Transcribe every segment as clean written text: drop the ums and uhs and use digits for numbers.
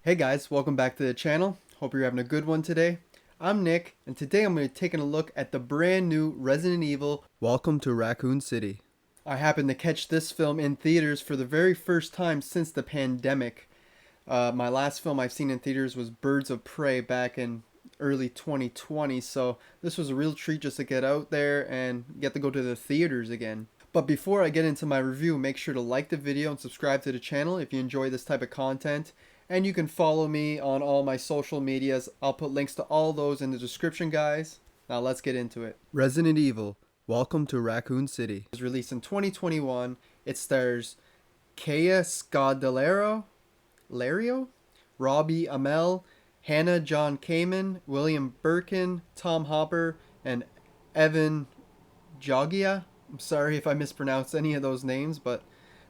Hey guys, welcome back to the channel. Hope you're having a good one today. I'm Nick, and today I'm going to be taking a look at the brand new Resident Evil Welcome to Racoon City. I happened to catch this film in theaters for the very first time since the pandemic. My last film I've seen in theaters was Birds of Prey back in early 2020, so this was a real treat just to get out there and get to go to the theaters again. But before I get into my review, make sure to like the video and subscribe to the channel if you enjoy this type of content. And you can follow me on all my social medias. I'll put links to all those in the description, guys. Now let's get into it. Resident Evil, Welcome to Racoon City. It was released in 2021. It stars Kaya Scodelario, Robbie Amell, Hannah John Kamen, William Birkin, Tom Hopper, and Evan Jogia. I'm sorry if I mispronounced any of those names, but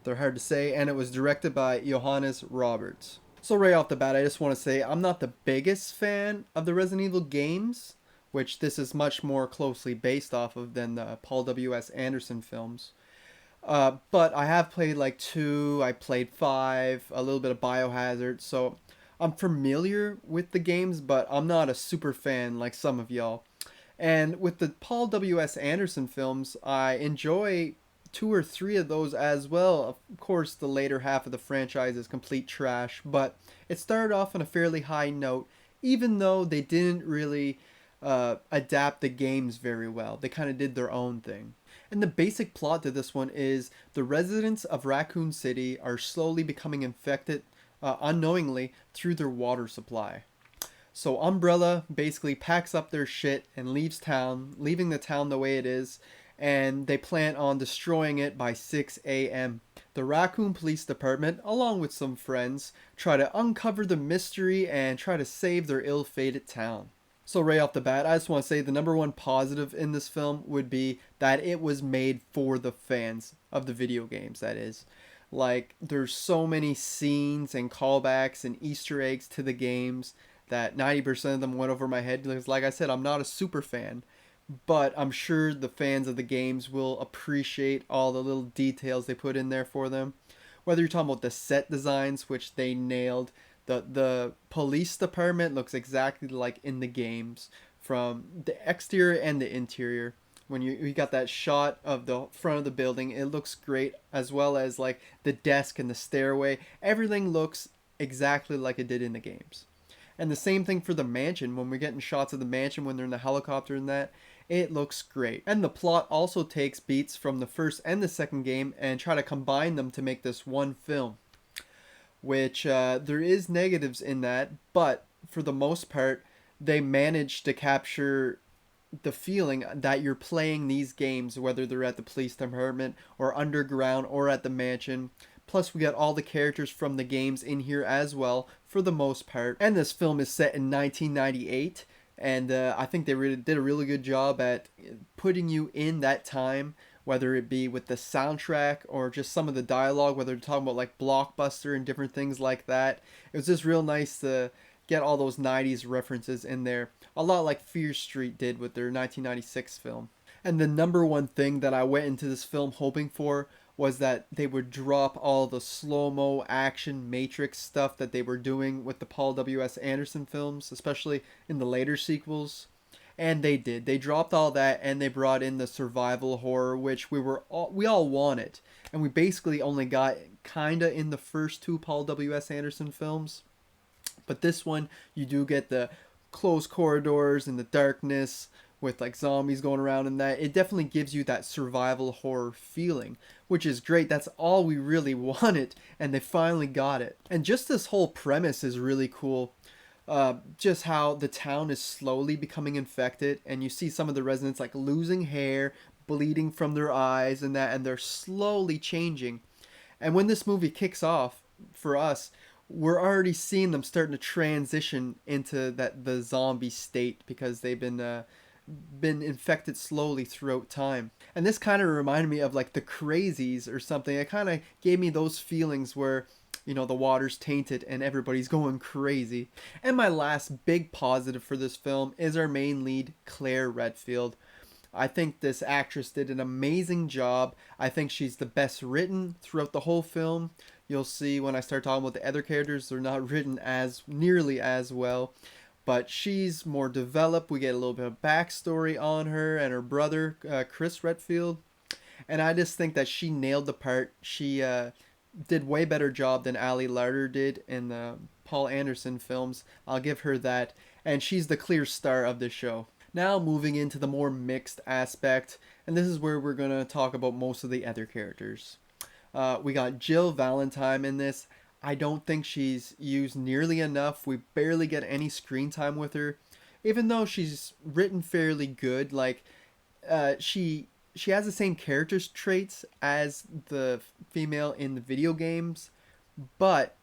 they're hard to say. And it was directed by Johannes Roberts. So right off the bat, I just want to say I'm not the biggest fan of the Resident Evil games, which this is much more closely based off of than the Paul W.S. Anderson films. But I have played like 2, I played 5, a little bit of Biohazard, so I'm familiar with the games, but I'm not a super fan like some of y'all. And with the Paul W.S. Anderson films, I enjoy 2 or 3 of those as well. Of course, the later half of the franchise is complete trash, but it started off on a fairly high note, even though they didn't really adapt the games very well. They kind of did their own thing. And the basic plot to this one is the residents of Racoon City are slowly becoming infected unknowingly through their water supply. So Umbrella basically packs up their shit and leaves town, leaving the town the way it is, and they plan on destroying it by 6 a.m. The Raccoon Police Department, along with some friends, try to uncover the mystery and try to save their ill-fated town. So right off the bat, I just want to say the number one positive in this film would be that it was made for the fans of the video games, that is. Like, there's so many scenes and callbacks and Easter eggs to the games that 90% of them went over my head because, like I said, I'm not a super fan, but I'm sure the fans of the games will appreciate all the little details they put in there for them. Whether you're talking about the set designs, which they nailed, the police department looks exactly like in the games, from the exterior and the interior. When you got that shot of the front of the building, it looks great, as well as like the desk and the stairway. Everything looks exactly like it did in the games. And the same thing for the mansion. When we're getting shots of the mansion when they're in the helicopter and that, it looks great. And the plot also takes beats from the first and the second game and try to combine them to make this one film. Which there is negatives in that, but for the most part, they managed to capture the feeling that you're playing these games, whether they're at the police department or underground or at the mansion. Plus, we got all the characters from the games in here as well, for the most part. And this film is set in 1998, and I think they really did a really good job at putting you in that time, whether it be with the soundtrack or just some of the dialogue, whether they're talking about like Blockbuster and different things like that. It was just real nice to get all those 90s references in there. A lot like Fear Street did with their 1996 film. And the number one thing that I went into this film hoping for was that they would drop all the slow-mo action Matrix stuff that they were doing with the Paul W.S. Anderson films, especially in the later sequels. And they did. They dropped all that and they brought in the survival horror, which we all wanted. And we basically only got kinda in the first 2 Paul W.S. Anderson films. But this one, you do get the closed corridors and the darkness with like zombies going around and that. It definitely gives you that survival horror feeling, which is great. That's all we really wanted, and they finally got it. And just this whole premise is really cool. Just how the town is slowly becoming infected, and you see some of the residents like losing hair, bleeding from their eyes and that, and they're slowly changing. And when this movie kicks off for us, we're already seeing them starting to transition into the zombie state because they've been infected slowly throughout time. And this kind of reminded me of like the Crazies or something. It kind of gave me those feelings where, you know, the water's tainted and everybody's going crazy. And my last big positive for this film is our main lead, Claire Redfield. I think this actress did an amazing job. I think she's the best written throughout the whole film. You'll see when I start talking about the other characters, they're not written as nearly as well. But she's more developed. We get a little bit of backstory on her and her brother, Chris Redfield. And I just think that she nailed the part. She did way better job than Ali Larter did in the Paul Anderson films. I'll give her that. And she's the clear star of the show. Now moving into the more mixed aspect, and this is where we're going to talk about most of the other characters. We got Jill Valentine in this. I don't think she's used nearly enough. We barely get any screen time with her, even though she's written fairly good. Like she has the same character traits as the female in the video games, but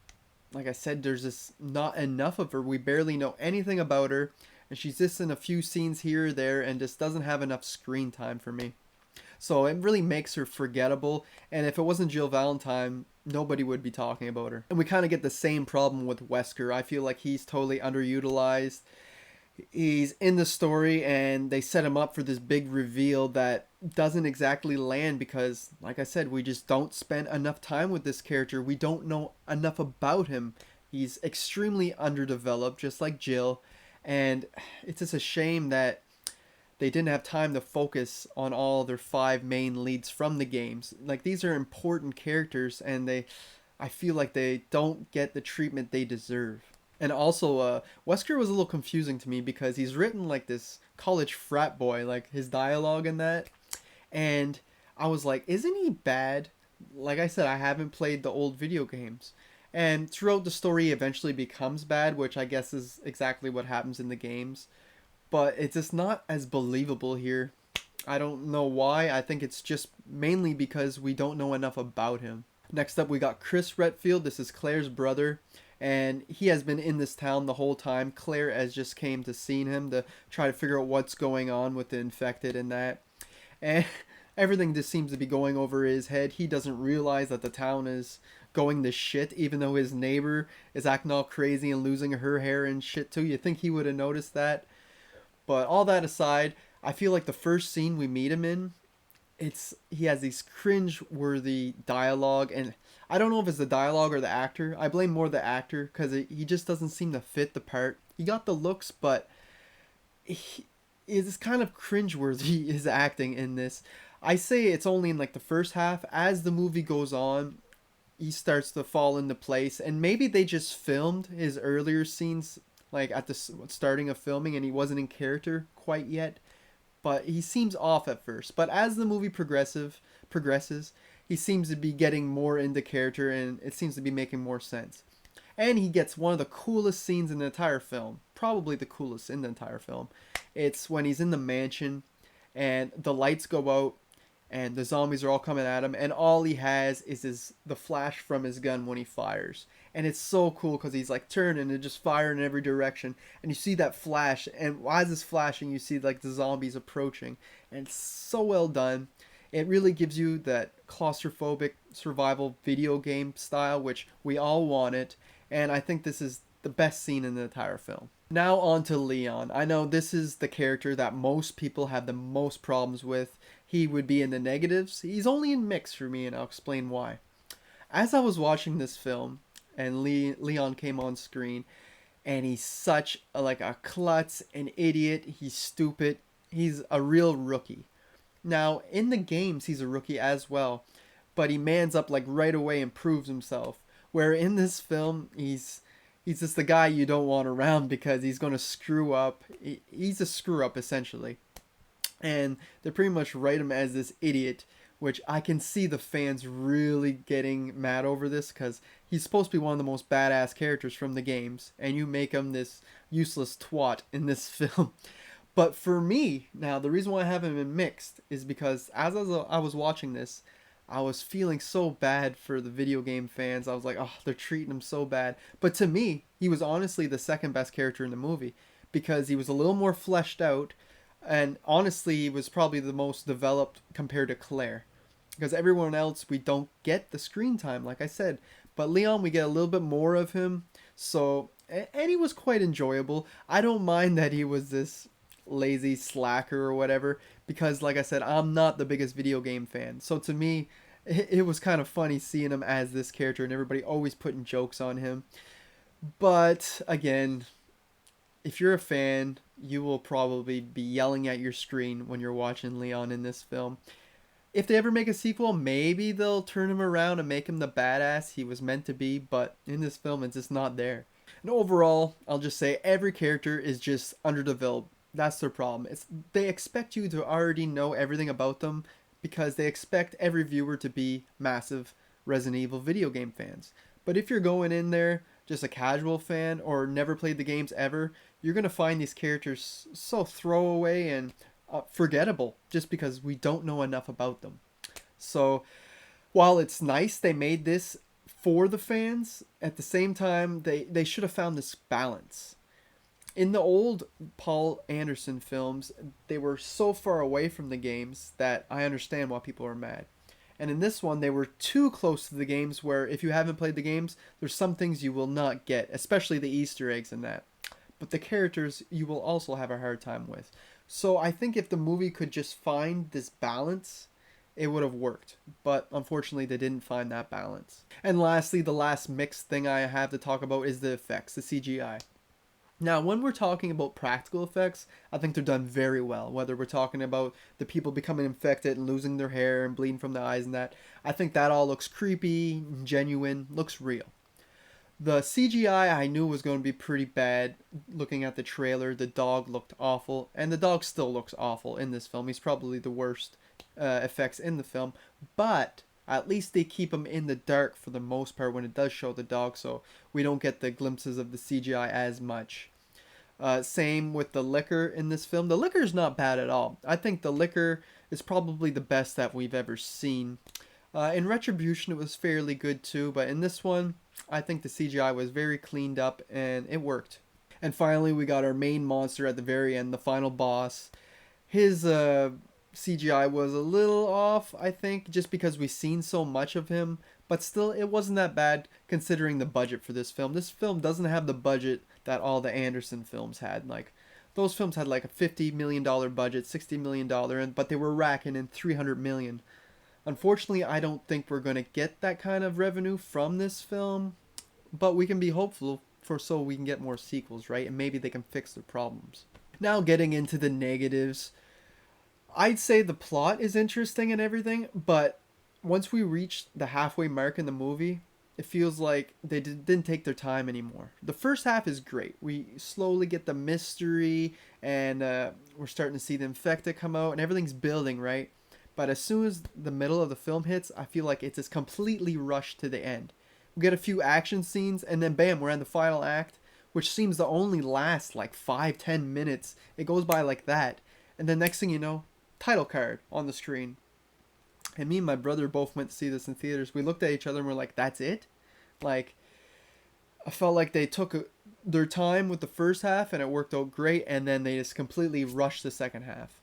like I said, there's just not enough of her. We barely know anything about her, and she's just in a few scenes here or there, and just doesn't have enough screen time for me. So it really makes her forgettable. And if it wasn't Jill Valentine, nobody would be talking about her. And we kind of get the same problem with Wesker. I feel like he's totally underutilized. He's in the story and they set him up for this big reveal that doesn't exactly land because, like I said, we just don't spend enough time with this character. We don't know enough about him. He's extremely underdeveloped, just like Jill. And it's just a shame that they didn't have time to focus on all their five main leads from the games. Like, these are important characters and I feel like they don't get the treatment they deserve. And also, Wesker was a little confusing to me because he's written like this college frat boy, like his dialogue in that. And I was like, isn't he bad? Like I said, I haven't played the old video games. And throughout the story, he eventually becomes bad, which I guess is exactly what happens in the games. But it's just not as believable here. I don't know why. I think it's just mainly because we don't know enough about him. Next up, we got Chris Redfield. This is Claire's brother. And he has been in this town the whole time. Claire has just came to see him to try to figure out what's going on with the infected and that. And everything just seems to be going over his head. He doesn't realize that the town is going to shit, even though his neighbor is acting all crazy and losing her hair and shit too. You think he would have noticed that? But all that aside, I feel like the first scene we meet him in, he has these cringe-worthy dialogue, and I don't know if it's the dialogue or the actor. I blame more the actor because he just doesn't seem to fit the part. He got the looks, but it's kind of cringe-worthy his acting in this. I say it's only in like the first half. As the movie goes on, he starts to fall into place, and maybe they just filmed his earlier scenes like at the starting of filming, and he wasn't in character quite yet. But he seems off at first. But as the movie progresses, he seems to be getting more into character, and it seems to be making more sense. And he gets one of the coolest scenes in the entire film, probably the coolest in the entire film. It's when he's in the mansion, and the lights go out, and the zombies are all coming at him, and all he has is the flash from his gun when he fires. And it's so cool because he's like turning and just firing in every direction, and you see that flash, and as it's flashing you see like the zombies approaching, and it's so well done. It really gives you that claustrophobic survival video game style, which we all wanted, and I think this is the best scene in the entire film. Now on to Leon. I know this is the character that most people have the most problems with. He would be in the negatives. He's only in mix for me, and I'll explain why. As I was watching this film, and Leon came on screen, and he's such a klutz, an idiot, he's stupid, he's a real rookie. Now, in the games, he's a rookie as well, but he mans up like right away and proves himself. Where in this film, he's just the guy you don't want around because he's going to screw up. He's a screw up, essentially. And they pretty much write him as this idiot, which I can see the fans really getting mad over this because he's supposed to be one of the most badass characters from the games, and you make him this useless twat in this film. But for me, now, the reason why I haven't been mixed is because as I was watching this, I was feeling so bad for the video game fans. I was like, oh, they're treating him so bad. But to me, he was honestly the second best character in the movie because he was a little more fleshed out, and honestly, he was probably the most developed compared to Claire. Because everyone else, we don't get the screen time, like I said. But Leon, we get a little bit more of him. So, and he was quite enjoyable. I don't mind that he was this lazy slacker or whatever. Because, like I said, I'm not the biggest video game fan. So to me, it was kind of funny seeing him as this character and everybody always putting jokes on him. But again, if you're a fan, you will probably be yelling at your screen when you're watching Leon in this film. If they ever make a sequel, maybe they'll turn him around and make him the badass he was meant to be, but in this film, it's just not there. And overall, I'll just say every character is just underdeveloped. That's their problem. It's they expect you to already know everything about them because they expect every viewer to be massive Resident Evil video game fans. But if you're going in there just a casual fan or never played the games ever, you're going to find these characters so throwaway and forgettable just because we don't know enough about them. So while it's nice they made this for the fans, at the same time they should have found this balance. In the old Paul Anderson films, they were so far away from the games that I understand why people are mad. And in this one, they were too close to the games where if you haven't played the games, there's some things you will not get, especially the Easter eggs and that. But the characters you will also have a hard time with. So I think if the movie could just find this balance, it would have worked. But unfortunately, they didn't find that balance. And lastly, the last mixed thing I have to talk about is the effects, the CGI. Now, when we're talking about practical effects, I think they're done very well. Whether we're talking about the people becoming infected and losing their hair and bleeding from the eyes and that, I think that all looks creepy, genuine, looks real. The CGI I knew was going to be pretty bad. Looking at the trailer, the dog looked awful, and the dog still looks awful in this film. He's probably the worst effects in the film, but at least they keep him in the dark for the most part when it does show the dog, so we don't get the glimpses of the CGI as much. Same with the liquor in this film. The liquor is not bad at all. I think the liquor is probably the best that we've ever seen. In Retribution, it was fairly good too, but in this one, I think the CGI was very cleaned up and it worked. And finally, we got our main monster at the very end, the final boss. His CGI was a little off, I think, just because we've seen so much of him, but still, it wasn't that bad considering the budget for this film. This film doesn't have the budget that all the Anderson films had. Like, those films had like a $50 million budget, $60 million, but they were racking in $300 million. Unfortunately, I don't think we're going to get that kind of revenue from this film, but we can be hopeful for so we can get more sequels, right? And maybe they can fix their problems. Now, getting into the negatives, I'd say the plot is interesting and everything, but once we reach the halfway mark in the movie, it feels like they didn't take their time anymore. The first half is great. We slowly get the mystery, and we're starting to see the infected come out, and everything's building, right? But as soon as the middle of the film hits, I feel like it's just completely rushed to the end. We get a few action scenes, and then bam, we're in the final act, which seems to only last like 5-10 minutes. It goes by like that. And then next thing you know, title card on the screen. And me and my brother both went to see this in theaters. We looked at each other and we're like, that's it? Like, I felt like they took their time with the first half and it worked out great, and then they just completely rushed the second half.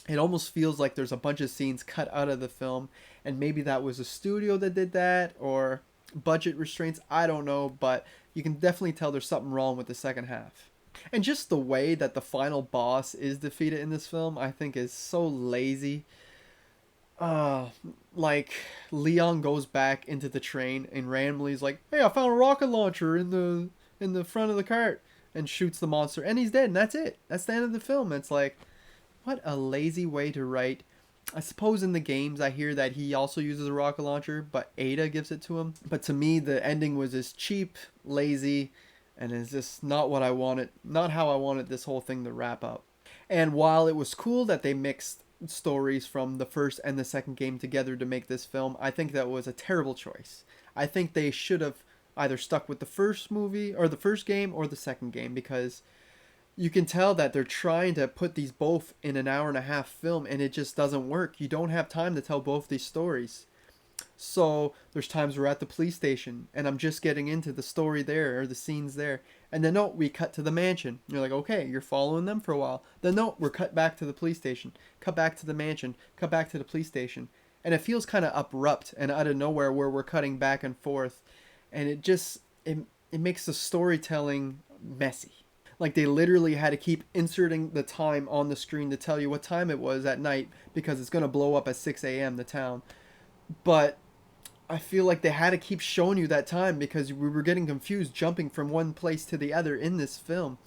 It almost feels like there's a bunch of scenes cut out of the film, and maybe that was a studio that did that, or budget restraints, I don't know, but you can definitely tell there's something wrong with the second half. And just the way that the final boss is defeated in this film, I think is so lazy. Uh, like, Leon goes back into the train and randomly is like, hey, I found a rocket launcher in the front of the cart, and shoots the monster, and he's dead, and that's it. That's the end of the film. It's like, what a lazy way to write. I suppose in the games I hear that he also uses a rocket launcher, but Ada gives it to him. But to me, the ending was just cheap, lazy, and it's just not what I wanted, not how I wanted this whole thing to wrap up. And while it was cool that they mixed stories from the first and the second game together to make this film, I think that was a terrible choice. I think they should have either stuck with the first movie or the first game or the second game, because you can tell that they're trying to put these both in an hour and a half film, and it just doesn't work. You don't have time to tell both these stories. So there's times we're at the police station and I'm just getting into the story there or the scenes there, and then no, we cut to the mansion. You're like, okay, you're following them for a while. Then no, we're cut back to the police station, cut back to the mansion, cut back to the police station, and it feels kind of abrupt and out of nowhere where we're cutting back and forth, and it makes the storytelling messy. Like, they literally had to keep inserting the time on the screen to tell you what time it was at night because it's going to blow up at 6 a.m. the town. but I feel like they had to keep showing you that time because we were getting confused jumping from one place to the other in this film.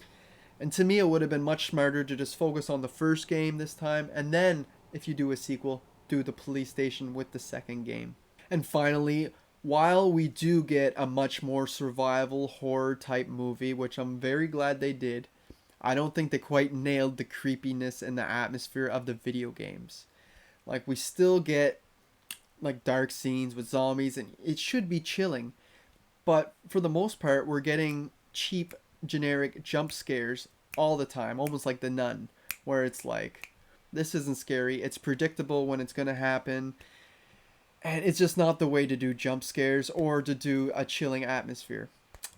And to me, it would have been much smarter to just focus on the first game this time, and then, if you do a sequel, do the police station with the second game. And finally, while we do get a much more survival horror type movie, which I'm very glad they did, I don't think they quite nailed the creepiness and the atmosphere of the video games. Like, we still get like dark scenes with zombies, and it should be chilling, but for the most part, we're getting cheap, generic jump scares all the time, almost like The Nun, where it's like, this isn't scary, it's predictable when it's gonna happen, and it's just not the way to do jump scares or to do a chilling atmosphere.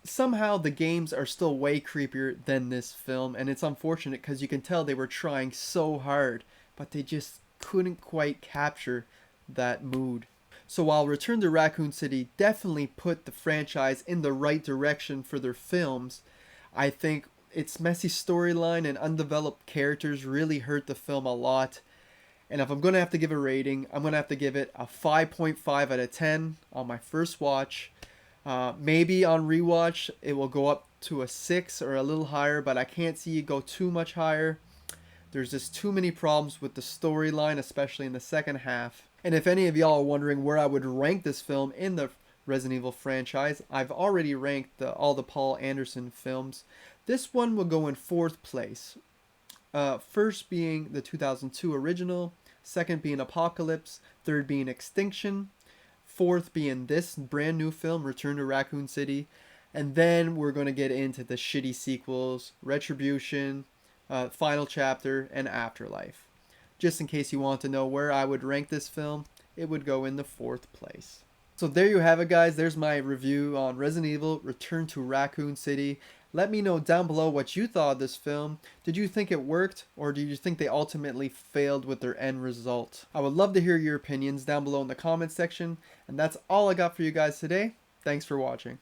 Somehow, the games are still way creepier than this film, and it's unfortunate because you can tell they were trying so hard, but they just couldn't quite capture that mood. So while Return to Raccoon City definitely put the franchise in the right direction for their films, I think its messy storyline and undeveloped characters really hurt the film a lot. And if I'm going to have to give a rating, I'm going to have to give it a 5.5 out of 10 on my first watch. Maybe on rewatch, it will go up to a 6 or a little higher, but I can't see it go too much higher. There's just too many problems with the storyline, especially in the second half. And if any of y'all are wondering where I would rank this film in the Resident Evil franchise, I've already ranked all the Paul Anderson films. This one will go in fourth place. First being the 2002 original, second being Apocalypse, third being Extinction, fourth being this brand new film, Return to Raccoon City, and then we're going to get into the shitty sequels, Retribution, Final Chapter, and Afterlife. Just in case you want to know where I would rank this film, it would go in the fourth place. So there you have it, guys. There's my review on Resident Evil Return to Raccoon City. Let me know down below what you thought of this film. Did you think it worked, or do you think they ultimately failed with their end result? I would love to hear your opinions down below in the comments section. And that's all I got for you guys today. Thanks for watching.